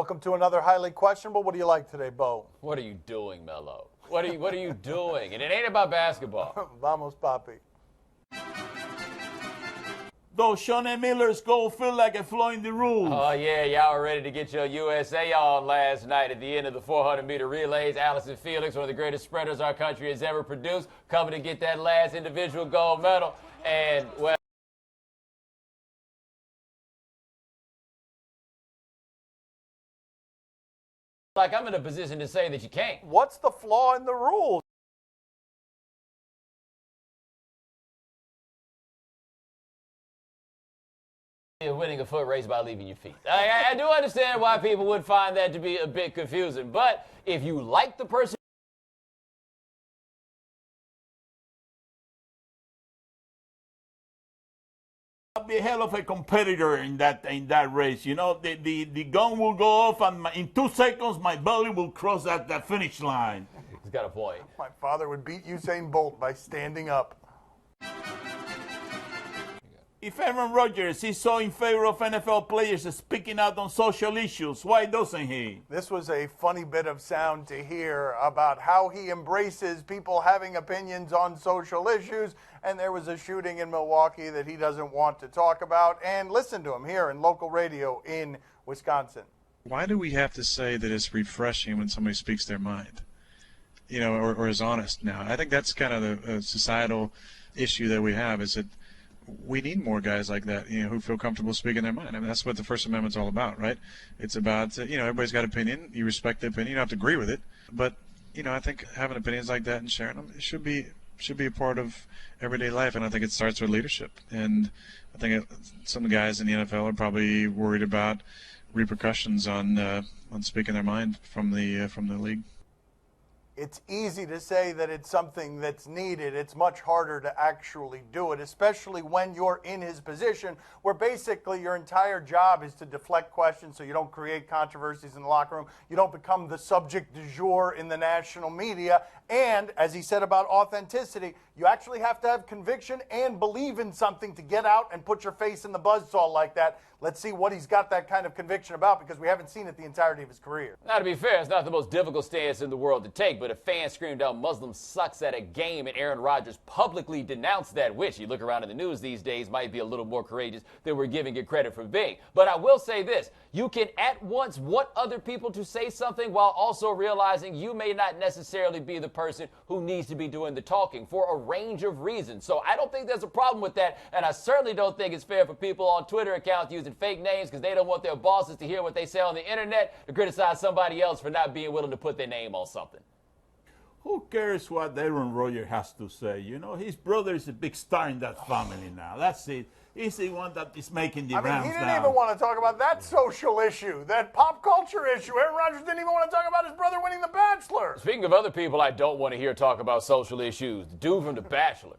Welcome to another highly questionable. What do you like today, Bo? What are you doing, Mello? What are you doing? And it ain't about basketball. Vamos, papi. Those Sean Miller's goal feel like a flaw in the rules. Oh, yeah, y'all were ready to get your USA on last night at the end of the 400-meter relays. Allison Felix, one of the greatest sprinters our country has ever produced, coming to get that last individual gold medal. And, well, like I'm in a position to say that you can't. What's the flaw in the rules? Winning a foot race by leaving your feet. I do understand why people would find that to be a bit confusing, but if you like the person, I'll be a hell of a competitor in that race. You know, the gun will go off, and in 2 seconds, my belly will cross that finish line. he's got a point. My father would beat Usain Bolt by standing up. If Aaron Rodgers is so in favor of NFL players speaking out on social issues, why doesn't he? This was a funny bit of sound to hear about how he embraces people having opinions on social issues. And there was a shooting in Milwaukee that he doesn't want to talk about. And listen to him here in local radio in Wisconsin. Why do we have to say that it's refreshing when somebody speaks their mind, you know, or is honest now? I think that's kind of the societal issue that we have, is that we need more guys like that, you know, who feel comfortable speaking their mind. I mean, that's what the First Amendment's all about, right? It's about, you know, everybody's got an opinion. You respect the opinion. You don't have to agree with it. But, you know, I think having opinions like that and sharing them, it should be a part of everyday life. And I think it starts with leadership. And I think some guys in the NFL are probably worried about repercussions on speaking their mind from the league. It's easy to say that it's something that's needed. It's much harder to actually do it, especially when you're in his position where basically your entire job is to deflect questions so you don't create controversies in the locker room. You don't become the subject du jour in the national media. And as he said about authenticity, you actually have to have conviction and believe in something to get out and put your face in the buzzsaw like that. Let's see what he's got that kind of conviction about, because we haven't seen it the entirety of his career. Now, to be fair, it's not the most difficult stance in the world to take, but a fan screamed out Muslim sucks at a game, and Aaron Rodgers publicly denounced that, which you look around in the news these days might be a little more courageous than we're giving it credit for being. But I will say this, you can at once want other people to say something while also realizing you may not necessarily be the person who needs to be doing the talking for a range of reasons. So I don't think there's a problem with that, and I certainly don't think it's fair for people on Twitter accounts using fake names because they don't want their bosses to hear what they say on the internet to criticize somebody else for not being willing to put their name on something. Who cares what Aaron Rodgers has to say? You know, his brother is a big star in that family now. That's it. He's the one that is making the rounds now. He didn't even want to talk about that social issue, that pop culture issue. Aaron Rodgers didn't even want to talk about his brother winning The Bachelor. Speaking of other people I don't want to hear talk about social issues, the dude from The Bachelor.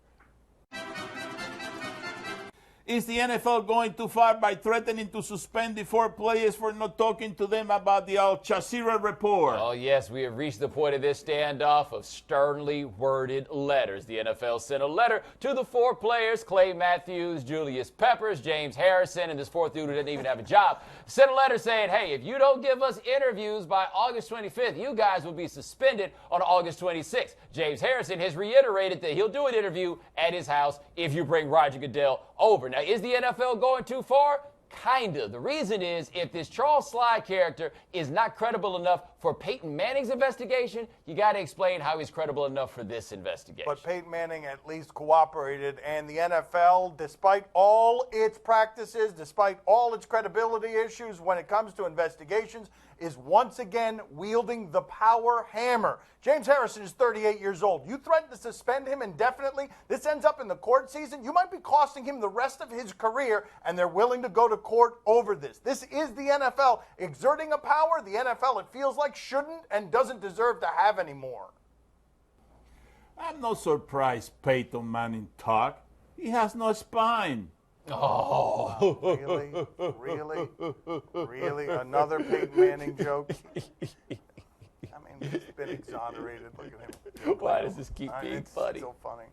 Is the NFL going too far by threatening to suspend the 4 players for not talking to them about the Al Jazeera report? Oh, yes, we have reached the point of this standoff of sternly worded letters. The NFL sent a letter to the 4 players, Clay Matthews, Julius Peppers, James Harrison, and this 4th dude who didn't even have a job. Sent a letter saying, hey, if you don't give us interviews by August 25th, you guys will be suspended on August 26th. James Harrison has reiterated that he'll do an interview at his house if you bring Roger Goodell over. Now, is the NFL going too far? Kinda. The reason is, if this Charles Sly character is not credible enough for Peyton Manning's investigation, you got to explain how he's credible enough for this investigation. But Peyton Manning at least cooperated, and the NFL, despite all its practices, despite all its credibility issues when it comes to investigations, is once again wielding the power hammer. James Harrison is 38 years old. You threaten to suspend him indefinitely. This ends up in the court season. You might be costing him the rest of his career, and they're willing to go to court over this. This is the NFL exerting a power the NFL, it feels like, shouldn't and doesn't deserve to have anymore. I'm not surprised Peyton Manning talk. He has no spine. Oh. Really? Another Peyton Manning joke? I mean, he's been exonerated. Look at him. Why does this keep being it's funny? so funny.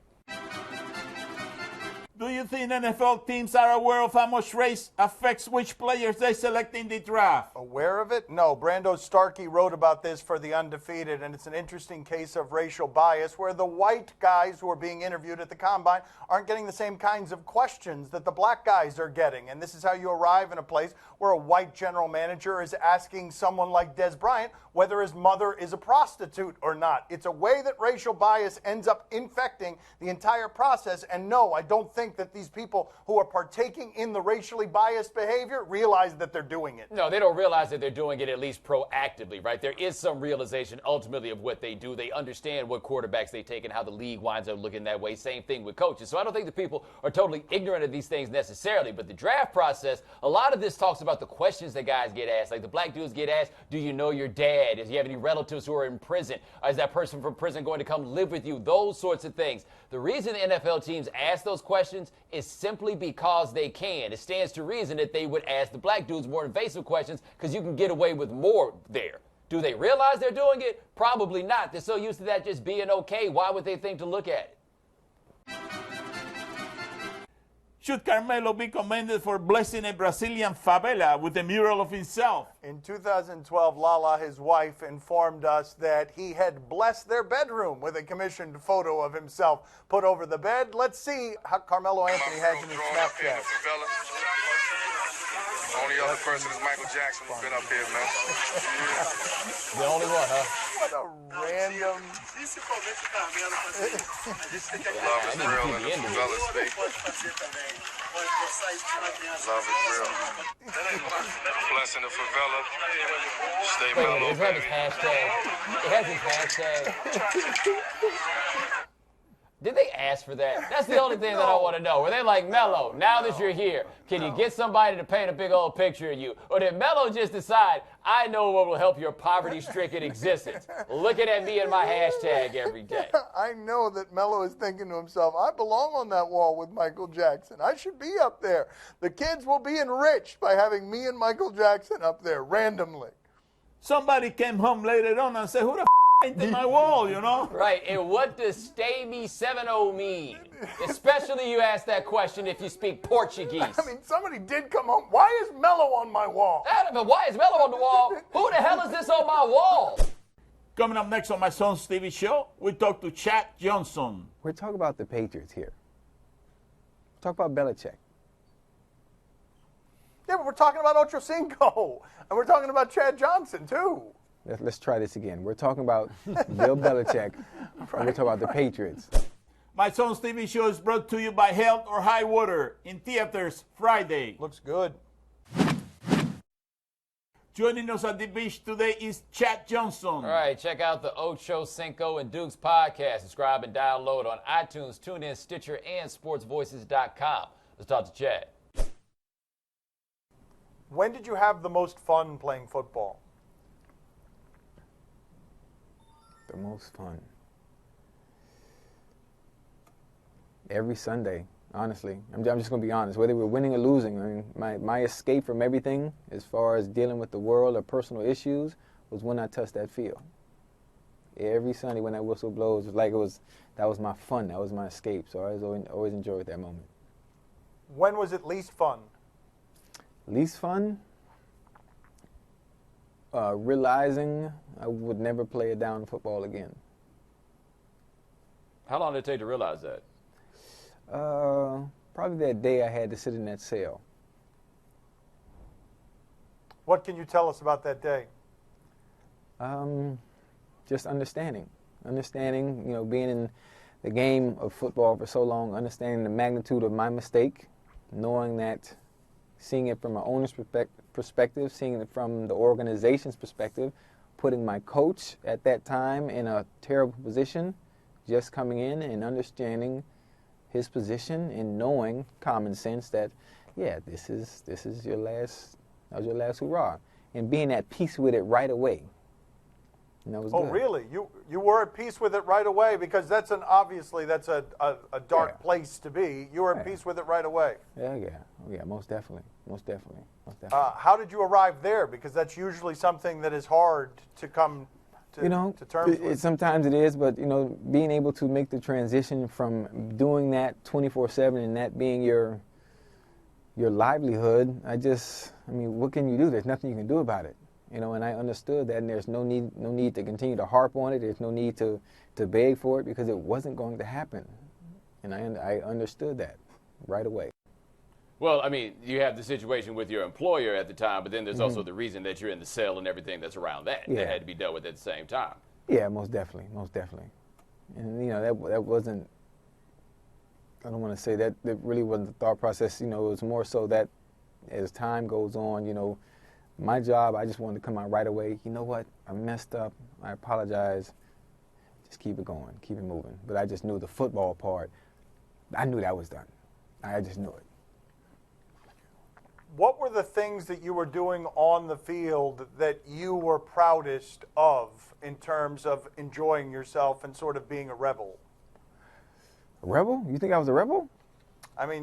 Do you think NFL teams are aware of how much race affects which players they select in the draft? Aware of it? No. Brando Starkey wrote about this for The Undefeated, and it's an interesting case of racial bias where the white guys who are being interviewed at the Combine aren't getting the same kinds of questions that the black guys are getting. And this is how you arrive in a place where a white general manager is asking someone like Des Bryant whether his mother is a prostitute or not. It's a way that racial bias ends up infecting the entire process. And no, I don't think that these people who are partaking in the racially biased behavior realize that they're doing it. No, they don't realize that they're doing it at least proactively, right? There is some realization ultimately of what they do. They understand what quarterbacks they take and how the league winds up looking that way. Same thing with coaches. So I don't think the people are totally ignorant of these things necessarily. But the draft process, a lot of this talks about the questions that guys get asked. Like the black dudes get asked, do you know your dad? Do you have any relatives who are in prison? Is that person from prison going to come live with you? Those sorts of things. The reason the NFL teams ask those questions is simply because they can. It stands to reason that they would ask the black dudes more invasive questions because you can get away with more there. Do they realize they're doing it? Probably not. They're so used to that just being okay. Why would they think to look at it? Should Carmelo be commended for blessing a Brazilian favela with a mural of himself? In 2012, Lala, his wife, informed us that he had blessed their bedroom with a commissioned photo of himself put over the bed. Let's see how Carmelo Anthony has in his Snapchat. Only other person is Michael Jackson who's been up here, man. The only one, huh? What a random... Love is real in the favela state. Love is real. Blessing the favela. Stay Wait, mellow, it has his baby. hashtag. It has his hashtag. Did they ask for that? That's the only thing that I want to know. Were they like, Mello, now that you're here, can you get somebody to paint a big old picture of you? Or did Mello just decide, I know what will help your poverty-stricken existence? Looking at me and my hashtag every day. I know that Mello is thinking to himself, I belong on that wall with Michael Jackson. I should be up there. The kids will be enriched by having me and Michael Jackson up there randomly. Somebody came home later on and said, who the f*** painted my wall, you know? Right, and what does Stay Me 7-0 mean? Especially you ask that question if you speak Portuguese. I mean, somebody did come home. Why is Mello on my wall? But why is Mello on the wall? Who the hell is this on my wall? Coming up next on my son's TV show, we talk to Chad Johnson. We're talking about the Patriots here. Talk about Belichick. Yeah, but we're talking about Ocho Cinco, and we're talking about Chad Johnson, too. Let's try this again. We're talking about Bill Belichick, and we're talking about the Patriots. My son's TV show is brought to you by Health or High Water in theaters Friday. Looks good. Joining us at the beach today is Chad Johnson. All right, check out the Ocho Cinco and Dukes podcast. Subscribe and download on iTunes, TuneIn, Stitcher, and SportsVoices.com. Let's talk to Chad. When did you have the most fun playing football? The most fun. Every Sunday, honestly. I'm just going to be honest. Whether we're winning or losing, I mean, my escape from everything as far as dealing with the world or personal issues was when I touched that field. Every Sunday when that whistle blows, it was like that was my fun. That was my escape. So I always enjoyed that moment. When was it least fun? Least fun? Realizing I would never play a down football again. How long did it take to realize that? Probably that day I had to sit in that cell. What can you tell us about that day? Just understanding, being in the game of football for so long, understanding the magnitude of my mistake, knowing that, seeing it from my owner's perspective, seeing it from the organization's perspective, putting my coach at that time in a terrible position, just coming in and understanding his position and knowing, common sense, that, yeah, this is your last, that was your last hurrah, and being at peace with it right away. And that was good. Really? You were at peace with it right away, because that's obviously a dark place to be. You were at peace with it right away. Yeah, most definitely. How did you arrive there? Because that's usually something that is hard to come to terms with? Sometimes it is, but being able to make the transition from doing that 24/7 and that being your livelihood, what can you do? There's nothing you can do about it. And I understood that, and there's no need to continue to harp on it. There's no need to beg for it because it wasn't going to happen. And I understood that right away. Well, you have the situation with your employer at the time, but then there's also the reason that you're in the cell and everything that's around that had to be dealt with at the same time. Yeah, most definitely. And, that wasn't, I don't want to say that really wasn't the thought process. It was more so that as time goes on, my job, I just wanted to come out right away. You know what? I messed up. I apologize. Just keep it going. Keep it moving. But I just knew the football part. I knew that was done. I just knew it. What were the things that you were doing on the field that you were proudest of in terms of enjoying yourself and sort of being a rebel? A rebel? You think I was a rebel?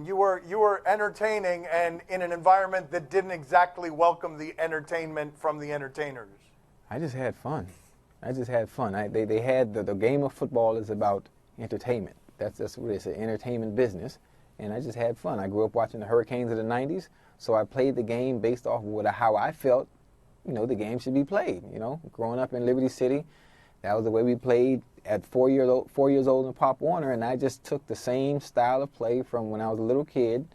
You were entertaining and in an environment that didn't exactly welcome the entertainment from the entertainers. I just had fun. They had the game of football is about entertainment. That's what it's, an entertainment business. And I just had fun. I grew up watching the Hurricanes of the 90s, so I played the game based off of how I felt, the game should be played. Growing up in Liberty City, that was the way we played at 4 years old in Pop Warner, and I just took the same style of play from when I was a little kid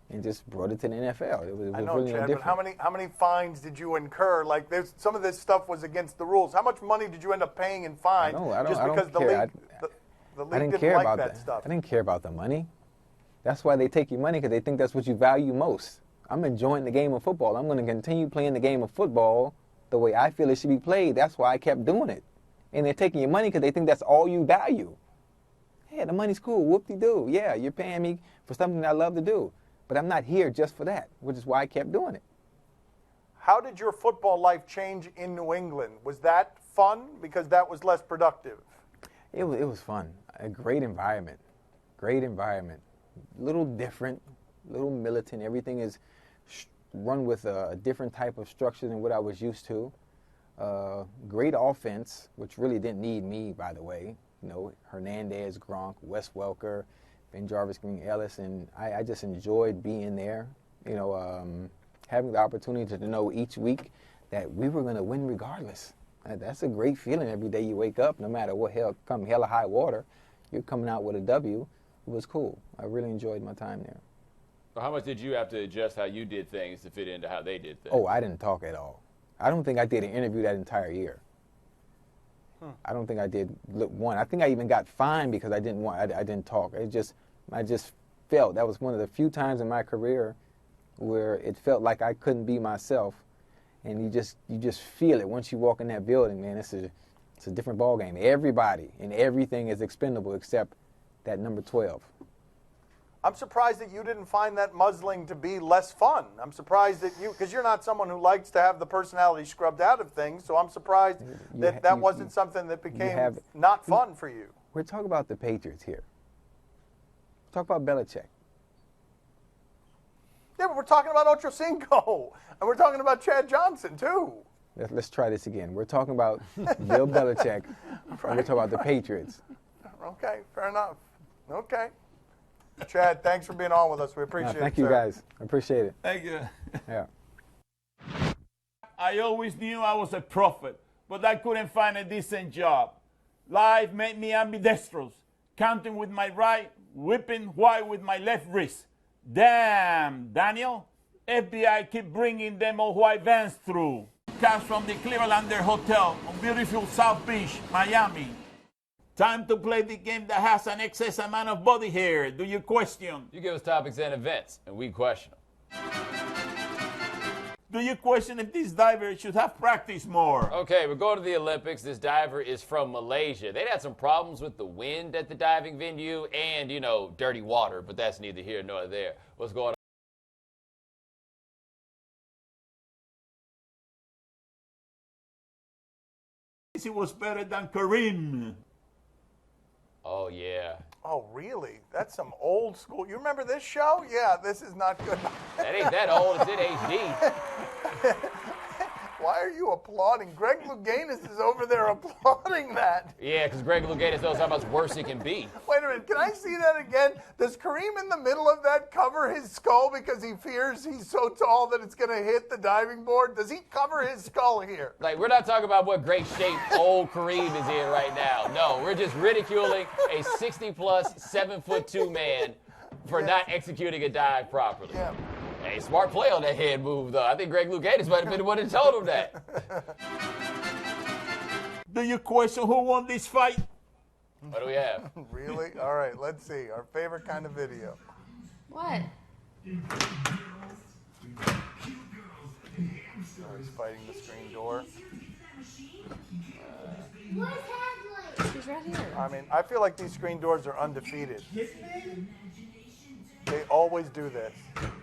and just brought it to the NFL. It was I know, really Chad, different. but how many fines did you incur? Like, some of this stuff was against the rules. How much money did you end up paying in fines? I just because don't care. the league I didn't didn't care like about that stuff. I didn't care about the money. That's why they take your money, because they think that's what you value most. I'm enjoying the game of football. I'm going to continue playing the game of football the way I feel it should be played. That's why I kept doing it. And they're taking your money because they think that's all you value. Yeah, the money's cool. Whoop-de-doo. Yeah, you're paying me for something I love to do. But I'm not here just for that, which is why I kept doing it. How did your football life change in New England? Was that fun because that was less productive? It was fun. A great environment. Great environment. A little different, a little militant. Everything is run with a different type of structure than what I was used to. Great offense, which really didn't need me, by the way. Hernandez, Gronk, Wes Welker, Ben Jarvis, Green Ellis, and I just enjoyed being there. Having the opportunity to know each week that we were going to win regardless. That's a great feeling every day you wake up, no matter what hell or high water, you're coming out with a W. It was cool. I really enjoyed my time there. So how much did you have to adjust how you did things to fit into how they did things? Oh, I didn't talk at all. I don't think I did an interview that entire year. I don't think I did one. I think I even got fined because I didn't talk. I just felt that was one of the few times in my career where it felt like I couldn't be myself, and you just feel it once you walk in that building, man. It's a different ball game. Everybody and everything is expendable except that number 12. I'm surprised that you didn't find that muzzling to be less fun. I'm surprised that because you're not someone who likes to have the personality scrubbed out of things, so I'm surprised that wasn't something that became not fun for you. We're talking about the Patriots here. Talk about Belichick. Yeah, but we're talking about Ocho Cinco, and we're talking about Chad Johnson, too. Let's try this again. We're talking about Bill Belichick, and we're talking about the Patriots. Okay, fair enough. Okay. Chad, thanks for being on with us. We appreciate it. Thank you, guys. I appreciate it. Thank you. Yeah. I always knew I was a prophet, but I couldn't find a decent job. Life made me ambidextrous, counting with my right, whipping white with my left wrist. Damn, Daniel. FBI keep bringing them all white vans through. Cash from the Clevelander Hotel on beautiful South Beach, Miami. Time to play the game that has an excess amount of body hair. Do you question? You give us topics and events, and we question them. Do you question if this diver should have practiced more? Okay, we're going to the Olympics. This diver is from Malaysia. They'd had some problems with the wind at the diving venue and, dirty water, but that's neither here nor there. What's going on? He was better than Kareem. Oh, yeah. Oh, really? That's some old school. You remember this show? Yeah, this is not good. That ain't that old. It's in HD. Why are you applauding? Greg Louganis is over there applauding that. Yeah, because Greg Louganis knows how much worse it can be. Wait a minute, can I see that again? Does Kareem in the middle of that cover his skull because he fears he's so tall that it's going to hit the diving board? Does he cover his skull here? Like, we're not talking about what great shape old Kareem is in right now. No, we're just ridiculing a 60-plus, 7'2" man for not executing a dive properly. Yeah. Hey, smart play on that head move, though. I think Greg Louganis might have been the one that told him that. Do you question who won this fight? What do we have? Really? All right, let's see. Our favorite kind of video. What? Oh, he's fighting the screen door. He's right here. I mean, I feel like these screen doors are undefeated. They always do this.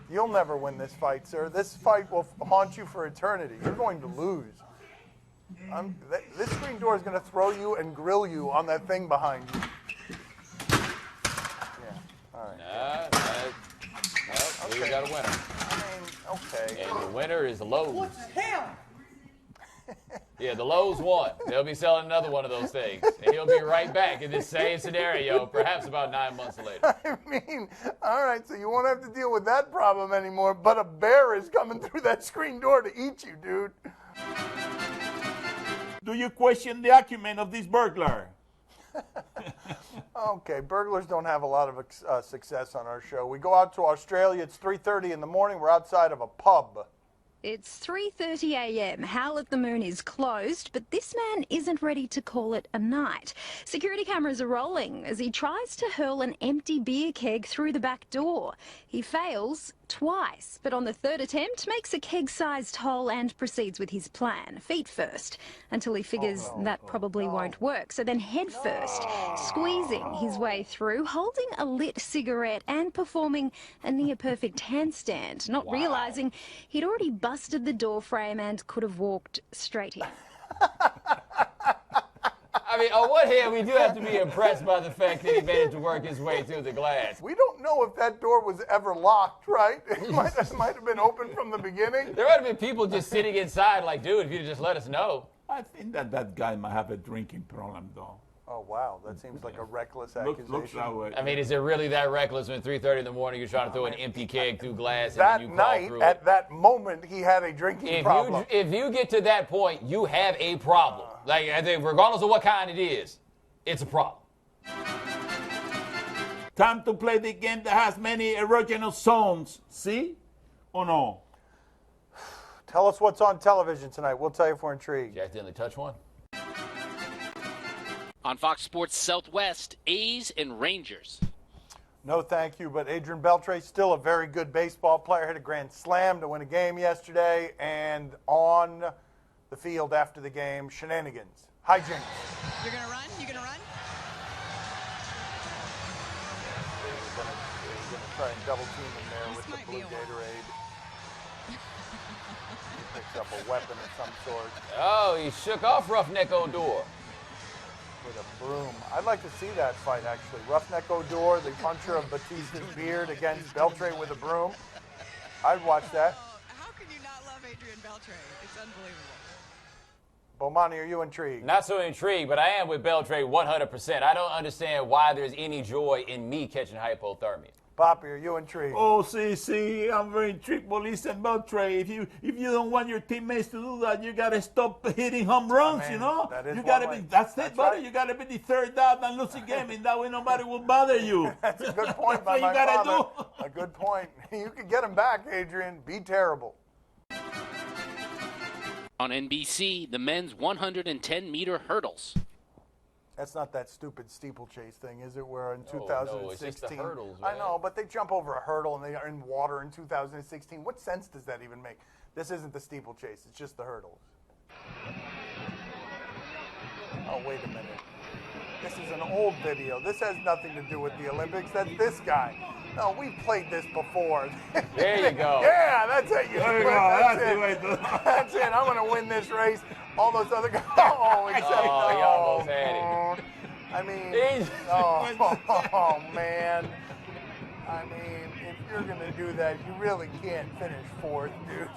You'll never win this fight, sir. This fight will haunt you for eternity. You're going to lose. This screen door is going to throw you and grill you on that thing behind you. Yeah, all right. We got a winner. I mean, okay. And the winner is Lowe's. What the hell? Yeah, the Lowe's won. They'll be selling another one of those things. And he'll be right back in this same scenario, perhaps about 9 months later. I mean, all right, so you won't have to deal with that problem anymore, but a bear is coming through that screen door to eat you, dude. Do you question the acumen of this burglar? Okay, burglars don't have a lot of success on our show. We go out to Australia. It's 3:30 in the morning. We're outside of a pub. It's 3:30 a.m. Howl at the Moon is closed, but this man isn't ready to call it a night. Security cameras are rolling as he tries to hurl an empty beer keg through the back door. He fails twice, but on the third attempt makes a keg-sized hole and proceeds with his plan, feet first, until he figures that probably won't work. So then head first, squeezing his way through, holding a lit cigarette and performing a near-perfect handstand, not realising he'd already busted the door frame and could have walked straight in. I mean, on one hand, we do have to be impressed by the fact that he managed to work his way through the glass. We don't know if that door was ever locked, right? It might have been open from the beginning. There might have been people just sitting inside like, dude, if you'd just let us know. I think that guy might have a drinking problem, though. Oh, wow. That seems like a reckless accusation. Looks that way. I mean, is it really that reckless when 3:30 in the morning you're trying to throw an empty keg through glass and That then you crawl night, through at it? that moment, he had a drinking problem. If you get to that point, you have a problem. Like, I think regardless of what kind it is, it's a problem. Time to play the game that has many erogenous zones. See? Or no? Tell us what's on television tonight. We'll tell you if we're intrigued. Jack didn't touch one. On Fox Sports Southwest, A's and Rangers. No, thank you. But Adrian Beltre, still a very good baseball player, hit a grand slam to win a game yesterday. And on the field after the game, shenanigans, hijinks. You're going to run? You're going to run? They're going to try and double team him there with the blue Gatorade. He picks up a weapon of some sort. Oh, he shook off Roughneck Odor. With a broom. I'd like to see that fight, actually. Roughneck Odor, the puncher of Batista's beard against Beltre with a broom. I'd watch that. Oh, how can you not love Adrian Beltre? It's unbelievable. Bomani, are you intrigued? Not so intrigued, but I am with Beltre 100%. I don't understand why there's any joy in me catching hypothermia. Poppy, are you intrigued? Oh, see, I'm very intrigued. But listen, Beltre, if you don't want your teammates to do that, you gotta stop hitting home runs. I mean, you know. that is You gotta one way. be. That's That's it, buddy. right. You gotta be the third out and lose the game, and that way nobody will bother you. That's a good point by That's what my you gotta father. do. A good point. You could get him back, Adrian. Be terrible. On NBC, the men's 110-meter hurdles. That's not that stupid steeplechase thing, is it? Where in No, 2016, it's just the hurdles, I man. know, but they jump over a hurdle and they are in water in 2016. What sense does that even make? This isn't the steeplechase; it's just the hurdles. Oh, wait a minute. This is an old video. This has nothing to do with the Olympics. That's this guy. No, we've played this before. There you go. Yeah, that's it. There you go. That's That's it. the way to. That's it. I'm going to win this race. All those other guys. Oh, except Oh, he almost had it. I mean, He's- oh, man. I mean, you're going to do that, you really can't finish fourth, dude.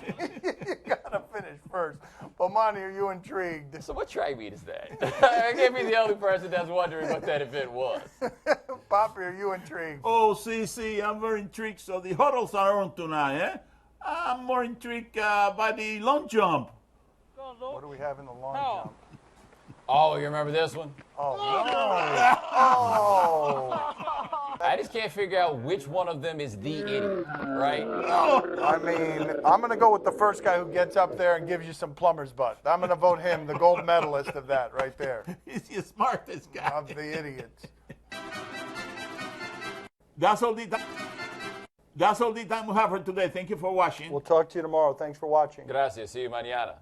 You got to finish first. But, Monty, are you intrigued? So what track meet is that? I can't be the only person that's wondering what that event was. Poppy, are you intrigued? Oh, see, I'm very intrigued. So the huddles are on tonight, eh? I'm more intrigued by the long jump. What do we have in the long jump? Oh, you remember this one? Oh, no. Oh. I just can't figure out which one of them is the idiot, right? I mean, I'm going to go with the first guy who gets up there and gives you some plumber's butt. I'm going to vote him the gold medalist of that right there. He's the smartest guy. Of the idiots. That's all the time we have for today. Thank you for watching. We'll talk to you tomorrow. Thanks for watching. Gracias. See you mañana.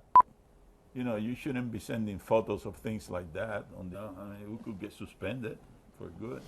You know, you shouldn't be sending photos of things like that. I mean, we could get suspended for good.